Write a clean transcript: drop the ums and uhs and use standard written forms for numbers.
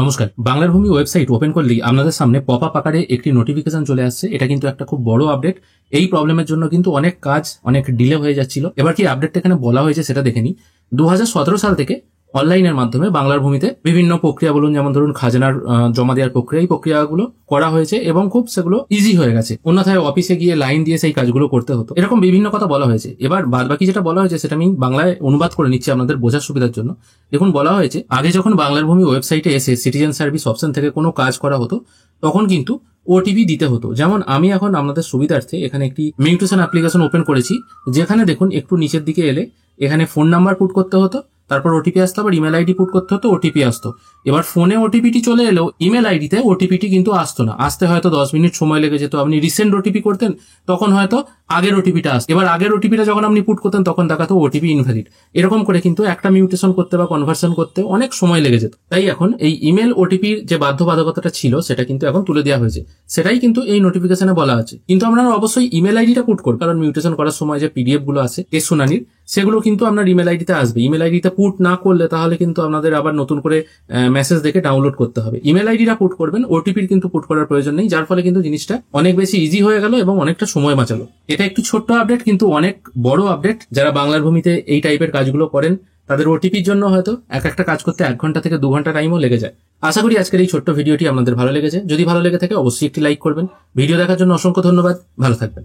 নমস্কার। বাংলার ভূমি ওয়েবসাইট ওপেন করলেই আপনাদের সামনে পপ আপ আকারে একটি নোটিফিকেশন চলে আসছে। এটা কিন্তু একটা খুব বড় আপডেট। এই প্রবলেমের জন্য কিন্তু অনেক কাজ অনেক ডিলে হয়ে যাচ্ছিল। এবার কি আপডেটটা এখানে বলা হয়েছে সেটা দেখে নিই। 2017 সাল থেকে অনলাইনের মাধ্যমে বাংলার ভূমিতে বিভিন্ন প্রক্রিয়া বলুন, যেমন ধরুন খাজনার জমা দেওয়ার প্রক্রিয়া, এই প্রক্রিয়াগুলো করা হয়েছে এবং খুব সেগুলো ইজি হয়ে গেছে। অন্যথায় অফিসে গিয়ে লাইন দিয়ে সেই কাজগুলো করতে হতো। এরকম বিভিন্ন কথা বলা হয়েছে। এবার বাদবাকি যেটা বলা হয়েছে সেটা আমি বাংলায় অনুবাদ করে নিচ্ছি আপনাদের বোঝার সুবিধার জন্য। দেখুন, বলা হয়েছে আগে যখন বাংলার ভূমি ওয়েবসাইটে এসে সিটিজেন সার্ভিস অপশন থেকে কোনো কাজ করা হতো তখন কিন্তু ওটিপি দিতে হতো। যেমন আমি এখন আপনাদের সুবিধার্থে এখানে একটি মিউটেশন অ্যাপ্লিকেশন ওপেন করেছি, যেখানে দেখুন একটু নিচের দিকে এলে এখানে ফোন নাম্বার পুট করতে হতো, তারপর ওটিপি আসতো, আবার ইমেল আইডি পুট করতে হতো, ওটিপি আসতো। এবার ফোনে ওটিপিটি চলে এলেও ইমেল আইডিতে ওটিপিটি কিন্তু আসতো না। আসতে হয়তো 10 মিনিট সময় লেগে যেত। আপনি রিসেন্ট ওটিপি করতেন তখন হয়তো আগের ওটিপিটা আসতো। এবার আগের ওটিপিটা যখন আপনি পুট করতেন তখন দেখাতো ওটিপি ইনভ্যালিড। এরকম করে কিন্তু একটা মিউটেশন করতে বা কনভার্সন করতে অনেক সময় লেগে যেত। তাই এখন এই ইমেল ওটিপির যে বাধ্যবাধকতাটা ছিল সেটা কিন্তু এখন তুলে দেওয়া হয়েছে। সেটাই কিন্তু এই নোটিফিকেশনে বলা আছে। কিন্তু আপনারা অবশ্যই ইমেল আইডিটা পুট করুন, কারণ মিউটেশন করার সময় যে পিডিএফ গুলো আছে কেস শুনানির, সেগুলো কিন্তু আপনার ইমেল আইডিতে আসবে। ইমেল আইডিতে পুট না করলে তাহলে কিন্তু আপনাদের আবার নতুন করে মেসেজ দেখে ডাউনলোড করতে হবে। ইমেল আইডিটা পুট করবেন, ওটিপির কিন্তু পুট করার প্রয়োজন নেই, যার ফলে কিন্তু জিনিসটা অনেক বেশি ইজি হয়ে গেল এবং অনেকটা সময় বাঁচালো। এটা একটু ছোট্ট আপডেট কিন্তু অনেক বড় আপডেট। যারা বাংলার ভূমিতে এই টাইপের কাজগুলো করেন তাদের ওটিপির জন্য হয়তো একটা কাজ করতে 1 ঘন্টা থেকে 2 ঘন্টা টাইমও লেগে যায়। আশা করি আজকের এই ছোট্ট ভিডিওটি আপনাদের ভালো লেগেছে। যদি ভালো লেগে থাকে অবশ্যই একটি লাইক করবেন। ভিডিও দেখার জন্য অসংখ্য ধন্যবাদ। ভালো থাকবেন।